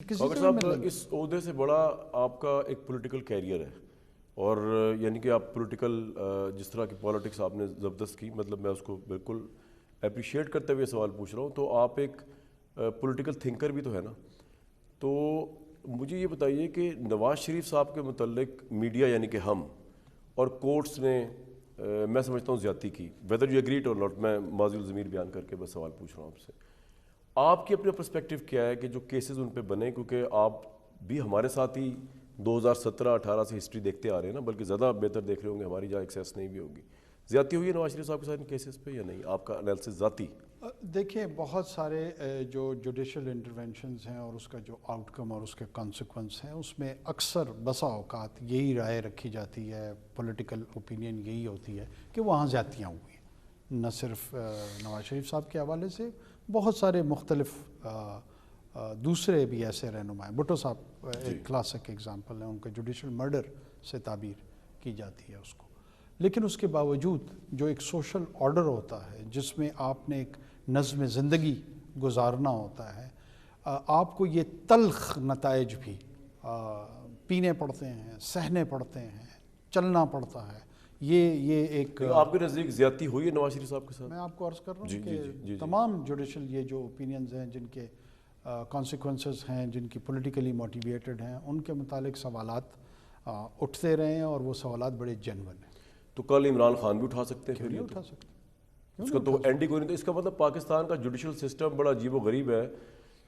خاکر صاحب اس عہدے سے بڑا آپ کا ایک پولیٹیکل کیریئر ہے، اور یعنی کہ آپ پولیٹیکل جس طرح کی پالیٹکس آپ نے زبردست کی، مطلب میں اس کو بالکل اپریشیٹ کرتے ہوئے سوال پوچھ رہا ہوں. تو آپ ایک پولیٹیکل تھنکر بھی تو ہے نا. تو مجھے یہ بتائیے کہ نواز شریف صاحب کے متعلق میڈیا یعنی کہ ہم اور کورٹس نے میں سمجھتا ہوں زیادتی کی، ویدر یو ایگری اور ناٹ. میں ماضی الضمیر بیان کر کے بس سوال پوچھ رہا ہوں آپ سے. آپ کی اپنا پرسپیکٹو کیا ہے کہ جو کیسز ان پہ بنے، کیونکہ آپ بھی ہمارے ساتھ ہی 2017-18 سے ہسٹری دیکھتے آ رہے ہیں نا، بلکہ زیادہ بہتر دیکھ رہے ہوں گے، ہماری جہاں ایکسیس نہیں بھی ہوگی. زیادتی ہوئی ہے نواز شریف صاحب کے ساتھ ان کیسز پہ یا نہیں؟ آپ کا انالیسس ذاتی. دیکھیں، بہت سارے جو جوڈیشل انٹرونشنز ہیں اور اس کا جو آؤٹ کم اور اس کے کانسیکوینس ہیں، اس میں اکثر بسا اوقات یہی رائے رکھی جاتی ہے، پولیٹیکل اوپینین یہی ہوتی ہے کہ وہاں زیادتیاں ہوئی ہیں. نہ صرف نواز شریف صاحب کے حوالے سے، بہت سارے مختلف دوسرے بھی ایسے رہنما ہیں. بھٹو صاحب ایک کلاسک ایگزامپل ہیں، ان کا جوڈیشل مرڈر سے تعبیر کی جاتی ہے اس کو. لیکن اس کے باوجود جو ایک سوشل آرڈر ہوتا ہے، جس میں آپ نے ایک نظم زندگی گزارنا ہوتا ہے، آپ کو یہ تلخ نتائج بھی پینے پڑتے ہیں، سہنے پڑتے ہیں، چلنا پڑتا ہے. یہ ایک آپ کے نزدیک زیادتی ہوئی ہے نواز شریف صاحب کے ساتھ؟ میں آپ کو عرض کر رہا ہوں کہ تمام جوڈیشل یہ جو اوپینینز ہیں، جن کے کانسیکوینسز ہیں، جن کی پولیٹیکلی موٹیویٹڈ ہیں، ان کے متعلق سوالات اٹھتے رہے ہیں، اور وہ سوالات بڑے جینون ہیں. تو کل عمران خان بھی اٹھا سکتے ہیں؟ کیوں نہیں اٹھا سکتے؟ اس کا تو اینٹی کوئی نہیں. تو اس کا مطلب پاکستان کا جوڈیشل سسٹم بڑا عجیب و غریب ہے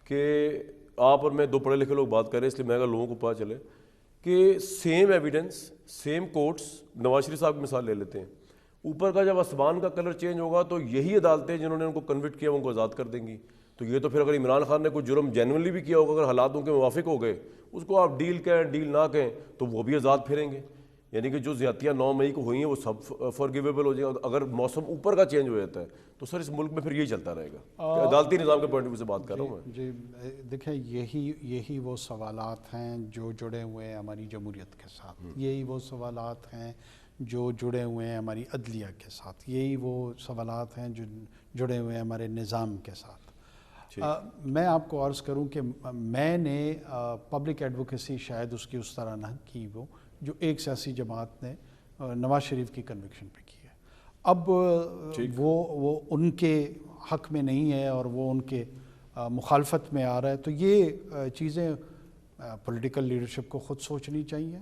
کہ آپ اور میں دو پڑھے لکھے لوگ بات کر رہے ہیں، اس لیے میں اگر لوگوں کو پتہ چلے کہ same evidence, same courts, Nawaz Sharif صاحب کی مثال لے لیتے ہیں، اوپر کا جب آسمان کا کلر چینج ہوگا تو یہی عدالتیں جنہوں نے ان کو کنوکٹ کیا وہ ان کو آزاد کر دیں گی. تو یہ تو پھر اگر عمران خان نے کوئی جرم جینوئنلی بھی کیا ہوگا، اگر حالات ان کے موافق ہو گئے، اس کو آپ ڈیل کہیں ڈیل نہ کہیں، تو وہ بھی آزاد پھریں گے. یعنی کہ جو زیادتیاں 9 مئی کو ہوئی ہیں وہ سب فارگیویبل ہو جائیں. اگر موسم اوپر کا چینج ہو جاتا ہے تو سر اس ملک میں پھر یہی چلتا رہے گا. عدالتی نظام کے پوائنٹ آف ویو سے بات کر رہا ہوں میں. جی دیکھیں، یہی وہ سوالات ہیں جو جڑے ہوئے ہیں ہماری جمہوریت کے ساتھ. یہی وہ سوالات ہیں جو جڑے ہوئے ہیں ہماری عدلیہ کے ساتھ. یہی وہ سوالات ہیں جو جڑے ہوئے ہیں ہمارے نظام کے ساتھ. میں آپ کو عرض کروں کہ میں نے پبلک ایڈوکیسی شاید اس کی اس طرح نہ کی وہ جو ایک سیاسی جماعت نے نواز شریف کی کنوکشن پہ کی ہے. اب وہ ان کے حق میں نہیں ہے اور وہ ان کے مخالفت میں آ رہا ہے. تو یہ چیزیں پولیٹیکل لیڈرشپ کو خود سوچنی چاہیے.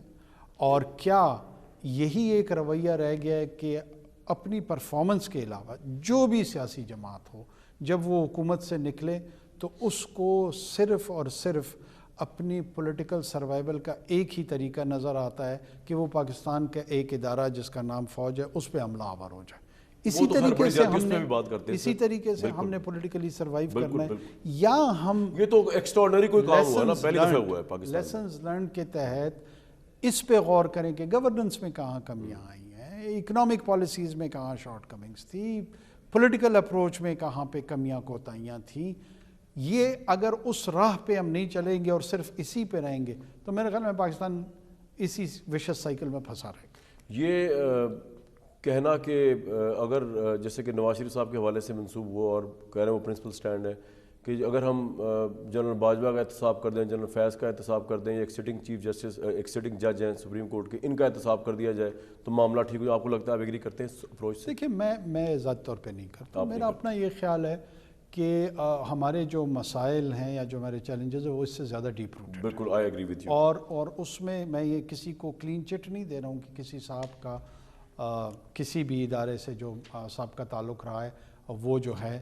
اور کیا یہی ایک رویہ رہ گیا ہے کہ اپنی پرفارمنس کے علاوہ جو بھی سیاسی جماعت ہو، جب وہ حکومت سے نکلے تو اس کو صرف اور صرف اپنی پولیٹیکل سروائیول کا ایک ہی طریقہ نظر آتا ہے کہ وہ پاکستان کا ایک ادارہ جس کا نام فوج ہے اس پہ حملہ آور ہو جائے. اسی طریقے سے ہم نے پولیٹیکلی سروائیو کرنا ہے. یا ہم یہ تو ایکسٹراڈنری کوئی کام ہوا نا، پہلی دفعہ ہوا ہے پاکستان. لیسنز لرنڈ کے تحت اس پہ غور کریں کہ گورننس میں کہاں کمیاں آئی ہیں، اکنامک پالیسیز میں کہاں شارٹ کمنگز تھی، پولیٹیکل اپروچ میں کہاں پہ کمیاں کوتاہیاں تھیں. یہ اگر اس راہ پہ ہم نہیں چلیں گے اور صرف اسی پہ رہیں گے تو میرے خیال میں پاکستان اسی وشس سائیکل میں پھنسا رہے گا. یہ کہنا کہ اگر جیسے کہ نواز شریف صاحب کے حوالے سے منسوب ہوا اور کہہ رہے ہیں وہ پرنسپل سٹینڈ ہے کہ اگر ہم جنرل باجوہ کا احتساب کر دیں، جنرل فیض کا احتساب کر دیں، یا ایک سٹنگ چیف جسٹس، ایک سٹنگ جج ہیں سپریم کورٹ کے، ان کا احتساب کر دیا جائے تو معاملہ ٹھیک ہو جائے. آپ کو لگتا ہے آپ ایگری کرتے ہیں اس اپروچ سے؟ دیکھیں، میں ذاتی طور پہ نہیں کرتا. میرا اپنا یہ خیال ہے کہ ہمارے جو مسائل ہیں یا جو ہمارے چیلنجز ہیں وہ اس سے زیادہ ڈیپ روٹڈ ہیں. بالکل، آئی ایگری وتھ یو. اور اس میں یہ کسی کو کلین چٹ نہیں دے رہا ہوں کہ کسی صاحب کا کسی بھی ادارے سے جو صاحب کا تعلق رہا ہے وہ جو ہے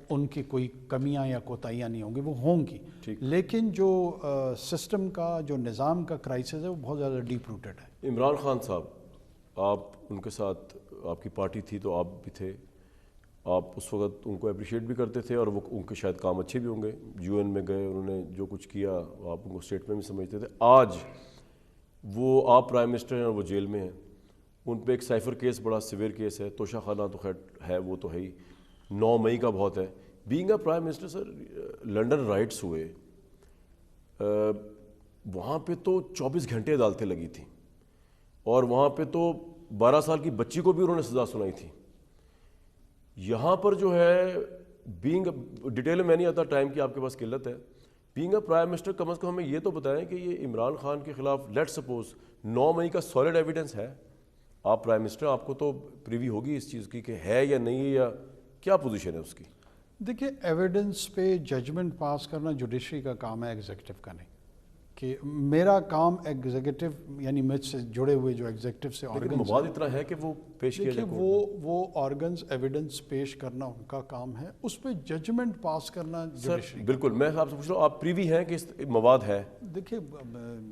ان کی کوئی کمیاں یا کوتاہیاں نہیں ہوں گی، وہ ہوں گی. لیکن جو سسٹم کا، جو نظام کا کرائسس ہے وہ بہت زیادہ ڈیپ روٹڈ ہے. عمران خان صاحب، آپ ان کے ساتھ، آپ کی پارٹی تھی تو آپ بھی تھے، آپ اس وقت ان کو اپریشیٹ بھی کرتے تھے اور وہ ان کے شاید کام اچھے بھی ہوں گے. یو این میں گئے، انہوں نے جو کچھ کیا آپ ان کو اسٹیٹ میں بھی سمجھتے تھے. آج وہ آپ پرائم منسٹر ہیں اور وہ جیل میں ہیں. ان پہ ایک سائفر کیس، بڑا سیویئر کیس ہے. توشہ خانہ تو خیر ہے، وہ تو ہے ہی. 9 مئی کا بہت ہے. Being a prime minister sir, London rights ہوئے، وہاں پہ تو 24 گھنٹے عدالتیں لگی تھیں، اور وہاں پہ تو 12 سال کی بچی کو بھی انہوں نے سزا سنائی تھی. یہاں پر جو ہے بینگ ڈیٹیل میں نہیں آتا، ٹائم کی آپ کے پاس قلت ہے، بینگ اے پرائم منسٹر کم از کم ہمیں یہ تو بتائیں کہ یہ عمران خان کے خلاف لیٹ سپوز 9 مئی کا سالڈ ایویڈنس ہے. آپ پرائم منسٹر, آپ کو تو پریوی ہوگی اس چیز کی کہ ہے یا نہیں ہے, یا کیا پوزیشن ہے اس کی؟ دیکھیے ایویڈنس پہ ججمنٹ پاس کرنا جوڈیشری کا کام ہے, ایگزیکٹو کا نہیں. کہ میرا کام ایگزیکٹو یعنی مجھ سے جڑے ہوئے جو ایگزیکٹو سے آرگنز مواد اتنا ہے کہ وہ پیش کیا جائے. وہ آرگنز ایویڈنس پیش کرنا ان کا کام ہے, اس پہ ججمنٹ پاس کرنا جوڈیشری. بالکل, میں آپ سے پوچھ رہا ہوں, آپ پریوی ہیں کہ مواد ہے؟ دیکھیے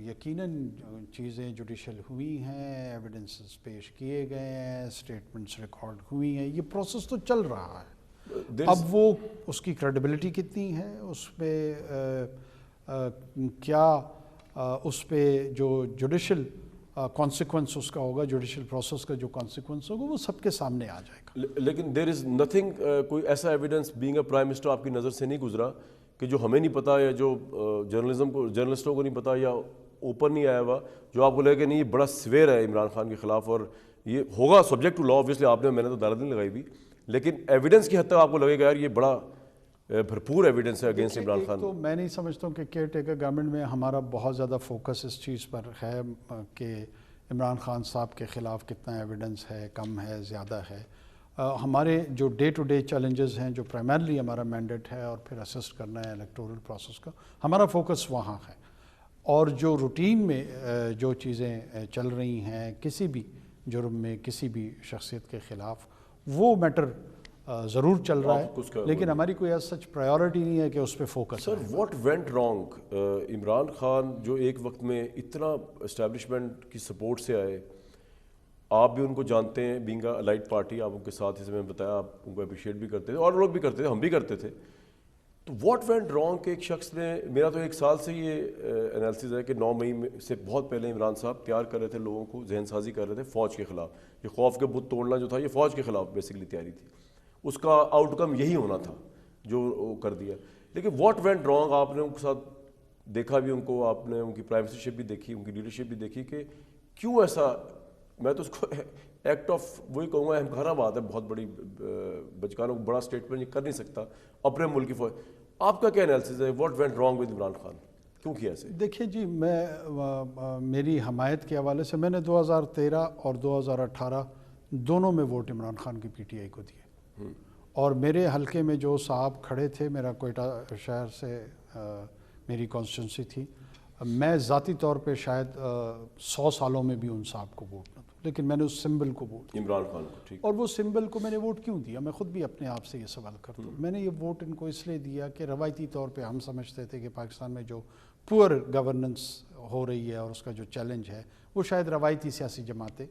یقیناً چیزیں جوڈیشل ہوئی ہیں, ایویڈنسز پیش کیے گئے ہیں, اسٹیٹمنٹس ریکارڈ ہوئی ہیں, یہ پروسیس تو چل رہا ہے. اب وہ اس کی کریڈیبلٹی کتنی ہے, اس پہ کیا اس پہ جو جوڈیشل کانسیکوینس اس کا ہوگا, جوڈیشل پروسیس کا جو کانسیکوینس ہوگا, وہ سب کے سامنے آ جائے گا. لیکن دیر از نتھنگ, کوئی ایسا evidence being a prime minister آپ کی نظر سے نہیں گزرا کہ جو ہمیں نہیں پتا, یا جو جرنلسٹوں کو نہیں پتا, یا اوپن نہیں آیا ہوا, جو آپ کو لگے کہ نہیں یہ بڑا سویر ہے عمران خان کے خلاف, اور یہ ہوگا سبجیکٹ ٹو لا آبویسلی, آپ نے, میں نے تو دارالدین نہیں لگائی بھی, لیکن ایویڈنس کی حد تک آپ کو لگے گا یار یہ بڑا بھرپور ایویڈنس ہے اگینسٹ عمران خان. تو میں نہیں سمجھتا ہوں کہ کیئر ٹیکر گورنمنٹ میں ہمارا بہت زیادہ فوکس اس چیز پر ہے کہ عمران خان صاحب کے خلاف کتنا ایویڈنس ہے, کم ہے, زیادہ ہے. ہمارے جو ڈے ٹو ڈے چیلنجز ہیں, جو پرائمرلی ہمارا مینڈیٹ ہے اور پھر اسسٹ کرنا ہے الیکٹورل پروسیس کا, ہمارا فوکس وہاں ہے. اور جو روٹین میں جو چیزیں چل رہی ہیں کسی بھی جرم میں کسی بھی شخصیت کے خلاف, وہ میٹر ضرور چل رہا ہے, لیکن ہماری کوئی ایسا سچ پرائیورٹی نہیں ہے کہ اس پہ focus. Sir what went wrong? Imran Khan جو ایک وقت میں اتنا اسٹیبلشمنٹ کی سپورٹ سے آئے, آپ بھی ان کو جانتے ہیں, بینگ اے الائٹ پارٹی, آپ ان کے ساتھ, جیسے میں نے بتایا, آپ ان کو اپریشیٹ بھی کرتے تھے, اور لوگ بھی کرتے تھے, ہم بھی کرتے تھے. تو واٹ وینٹ رانگ کہ ایک شخص نے, میرا تو 1 سال سے یہ انالیسز ہے کہ 9 مئی سے بہت پہلے عمران صاحب تیار کر رہے تھے لوگوں کو, ذہن سازی کر رہے تھے فوج کے خلاف. یہ خوف کے بت توڑنا جو تھا, یہ فوج کے خلاف بیسکلی تیاری تھی, اس کا آؤٹ کم یہی ہونا تھا جو وہ کر دیا. لیکن واٹ وینٹ رانگ, آپ نے ان کے ساتھ دیکھا بھی, ان کو آپ نے ان کی پرائم منسٹرشپ بھی دیکھی, ان کی لیڈرشپ بھی دیکھی, کہ کیوں ایسا, میں تو اس کو ایکٹ آف وہی کہوں گا, اہم خانہ بات ہے, بہت بڑی, بچکانوں کو بڑا اسٹیٹمنٹ یہ کر نہیں سکتا اپنے ملک کی فوج. آپ کا کیا انالیسز ہے, what went wrong with Imran Khan, کیوں کیا ایسے؟ دیکھیے جی, میں میری حمایت کے حوالے سے میں نے 2013 اور 2018 دونوں میں ووٹ عمران خان کی پی ٹی آئی کو دیے, اور میرے حلقے میں جو صاحب کھڑے تھے, میرا کوئٹہ شہر سے میری کانسٹیٹنسی تھی, میں ذاتی طور پہ شاید 100 سالوں میں بھی ان صاحب کو ووٹ نہ دوں, لیکن میں نے اس سمبل کو ووٹ دیا, عمران خان کو. ٹھیک, اور وہ سمبل کو میں نے ووٹ کیوں دیا, میں خود بھی اپنے آپ سے یہ سوال کرتا ہوں. میں نے یہ ووٹ ان کو اس لیے دیا کہ روایتی طور پہ ہم سمجھتے تھے کہ پاکستان میں جو پور گورننس ہو رہی ہے اور اس کا جو چیلنج ہے, وہ شاید روایتی سیاسی جماعتیں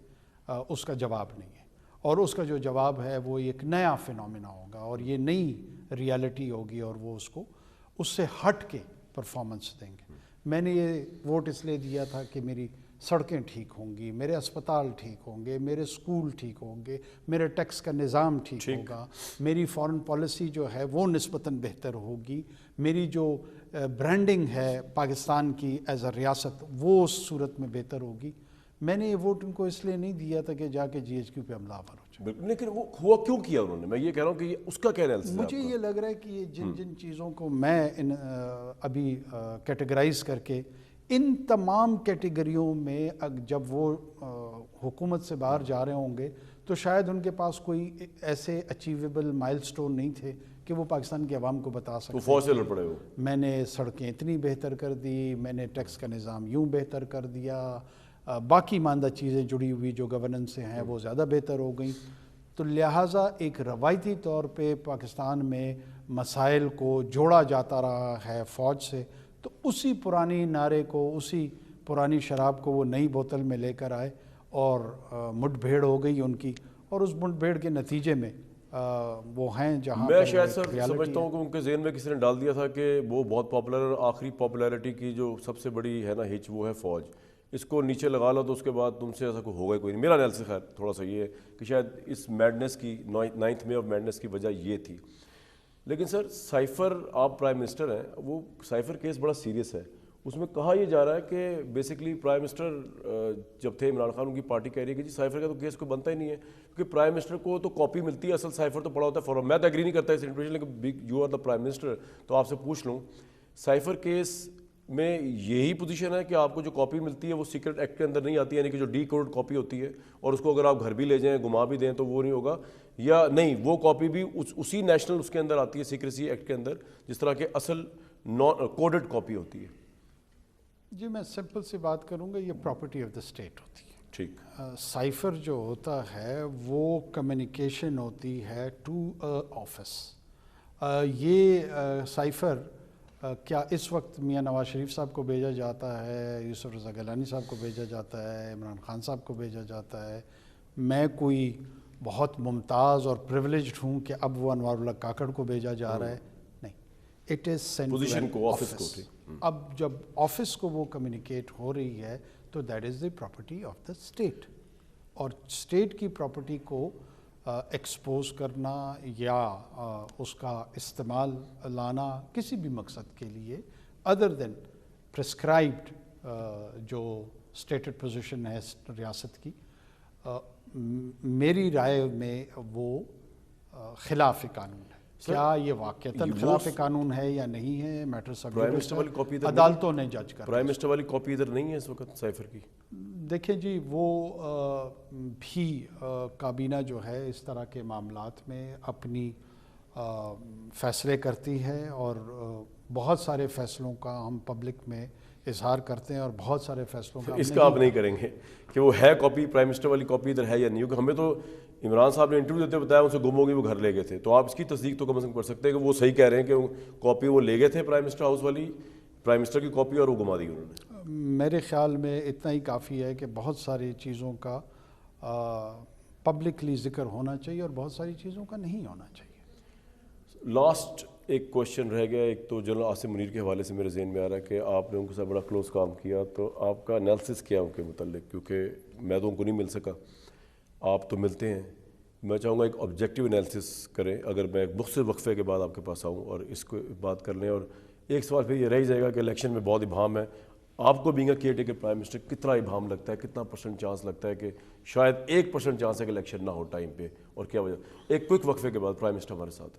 اس کا جواب نہیں ہے, اور اس کا جو جواب ہے وہ ایک نیا فینومینا ہوگا, اور یہ نئی ریالٹی ہوگی, اور وہ اس کو اس سے ہٹ کے پرفارمنس دیں گے. میں نے یہ ووٹ اس لیے دیا تھا کہ میری سڑکیں ٹھیک ہوں گی, میرے اسپتال ٹھیک ہوں گے, میرے اسکول ٹھیک ہوں گے, میرے ٹیکس کا نظام ٹھیک ہوگا, میری فارن پالیسی جو ہے وہ نسبتاً بہتر ہوگی, میری جو برانڈنگ ہے پاکستان کی ایز اے ریاست وہ اس صورت میں بہتر ہوگی. میں نے یہ ووٹ ان کو اس لیے نہیں دیا تھا کہ جا کے جی ایچ کیو پہ حملہ آور ہو جائے. لیکن وہ ہوا کیوں کیا انہوں نے, میں یہ کہہ رہا ہوں کہ اس کا کیا انالیسس ہے؟ مجھے یہ لگ رہا ہے کہ جن جن چیزوں کو میں ابھی کیٹیگرائز کر کے, ان تمام کیٹیگریوں میں جب وہ حکومت سے باہر جا رہے ہوں گے تو شاید ان کے پاس کوئی ایسے اچیویبل مائل سٹون نہیں تھے کہ وہ پاکستان کے عوام کو بتا سکتے. تو فوج سے لڑ پڑے ہو, میں نے سڑکیں اتنی بہتر کر دی, میں نے ٹیکس کا نظام یوں بہتر کر دیا, باقی ماندہ چیزیں جڑی ہوئی جو گورننس سے ہیں وہ زیادہ بہتر ہو گئیں. تو لہٰذا ایک روایتی طور پہ پاکستان میں مسائل کو جوڑا جاتا رہا ہے فوج سے, تو اسی پرانی نعرے کو, اسی پرانی شراب کو وہ نئی بوتل میں لے کر آئے, اور مٹ بھیڑ ہو گئی ان کی, اور اس مٹ بھیڑ کے نتیجے میں وہ ہیں جہاں میں شاید سر سمجھتا ہوں کہ ان کے ذہن میں کسی نے ڈال دیا تھا کہ وہ بہت پاپولر, اور آخری پاپولیرٹی کی جو سب سے بڑی ہے نا ہچ, وہ ہے فوج, اس کو نیچے لگا لو تو اس کے بعد تم سے ایسا کوئی ہوگا کوئی نہیں. میرا انالیسس خیر تھوڑا سا یہ ہے کہ شاید اس میڈنس کی 9th میں آف میڈنس کی وجہ یہ تھی. لیکن سر سائفر, آپ پرائم منسٹر ہیں, وہ سائفر کیس بڑا سیریس ہے, اس میں کہا یہ جا رہا ہے کہ بیسکلی پرائم منسٹر جب تھے عمران خان, ان کی پارٹی کہہ رہی ہے کہ جی سائفر کا تو کیس کوئی بنتا ہی نہیں ہے, کیونکہ پرائم منسٹر کو تو کاپی ملتی ہے, اصل سائفر تو پڑا ہوتا ہے فوراً. میں تو ایگری نہیں کرتا اس انٹرویشن کہ you are the prime minister, تو آپ سے پوچھ لوں سائفر کیس میں یہی پوزیشن ہے کہ آپ کو جو کاپی ملتی ہے وہ سیکرٹ ایکٹ کے اندر نہیں آتی، یعنی کہ جو ڈی کوڈ کاپی ہوتی ہے اور اس کو اگر آپ گھر بھی لے جائیں گما بھی دیں تو وہ نہیں ہوگا، یا نہیں وہ کاپی بھی اسی نیشنل اس کے اندر آتی ہے سیکریسی ایکٹ کے اندر جس طرح کہ اصل کوڈڈ کاپی ہوتی ہے؟ جی میں سمپل سی بات کروں گا، یہ پراپرٹی آف دا اسٹیٹ ہوتی ہے. ٹھیک. سائفر جو ہوتا ہے وہ کمیونیکیشن ہوتی ہے ٹو آفس. یہ سائفر کیا اس وقت میاں نواز شریف صاحب کو بھیجا جاتا ہے، یوسف رضا گیلانی صاحب کو بھیجا جاتا ہے، عمران خان صاحب کو بھیجا جاتا ہے؟ میں کوئی بہت ممتاز اور پریولیجڈ ہوں کہ اب وہ انوار اللہ کاکڑ کو بھیجا جا رہا ہے؟ نہیں، اٹ از سینٹ پوزیشن کو، آفس کو. اب جب آفس کو وہ کمیونیکیٹ ہو رہی ہے تو that is the property of the state, اور اسٹیٹ کی پراپرٹی کو ایکسپوز کرنا یا اس کا استعمال لانا کسی بھی مقصد کے لیے ادر دین پرسکرائبڈ جو اسٹیٹڈ پوزیشن ہے ریاست کی، میری رائے میں وہ خلاف قانون ہے. کیا یہ واقعتاً خلاف قانون ہے یا نہیں ہے، میٹر سب عدالتوں نے جج کرنا. پرائم منسٹر والی کاپی ادھر نہیں ہے اس وقت سائفر کی؟ دیکھیں جی وہ بھی کابینہ جو ہے اس طرح کے معاملات میں اپنی فیصلے کرتی ہے، اور بہت سارے فیصلوں کا ہم پبلک میں اظہار کرتے ہیں اور بہت سارے فیصلوں کا اس کا آپ نہیں کریں گے کہ وہ ہے کاپی، پرائم منسٹر والی کاپی ادھر ہے یا نہیں؟ کیونکہ ہمیں تو عمران صاحب نے انٹرویو دیتے بتایا ان سے گم ہو گئی، وہ گھر لے گئے تھے. تو آپ اس کی تصدیق تو کم از کم کر سکتے ہیں کہ وہ صحیح کہہ رہے ہیں کہ کاپی وہ لے گئے تھے پرائم منسٹر ہاؤس والی، پرائم منسٹر کی کاپی، اور وہ گما دی انہوں نے. میرے خیال میں اتنا ہی کافی ہے کہ بہت ساری چیزوں کا پبلکلی ذکر ہونا چاہیے اور بہت ساری چیزوں کا نہیں ہونا چاہیے. لاسٹ ایک کوشچن رہ گیا، ایک تو جنرل عاصم منیر کے حوالے سے میرے ذہن میں آ رہا ہے کہ آپ نے ان کے ساتھ بڑا کلوز کام کیا، تو آپ کا انالیسس کیا ان کے متعلق؟ کیونکہ میں تو ان کو نہیں مل سکا، آپ تو ملتے ہیں. میں چاہوں گا ایک آبجیکٹیو انالیسس کریں، اگر میں ایک مختصر وقفے کے بعد آپ کے پاس آؤں اور اس کو بات کر لیں. اور ایک سوال پھر یہ رہ جائے گا کہ الیکشن میں بہت ابہام ہے، آپ کو being a care taker prime minister کتنا ابہام لگتا ہے، کتنا % چانس لگتا ہے کہ شاید 1% چانس ہے کہ الیکشن نہ ہو ٹائم پہ، اور کیا وجہ؟ ایک کوئک وقفے کے بعد پرائم منسٹر ہمارے ساتھ ہے.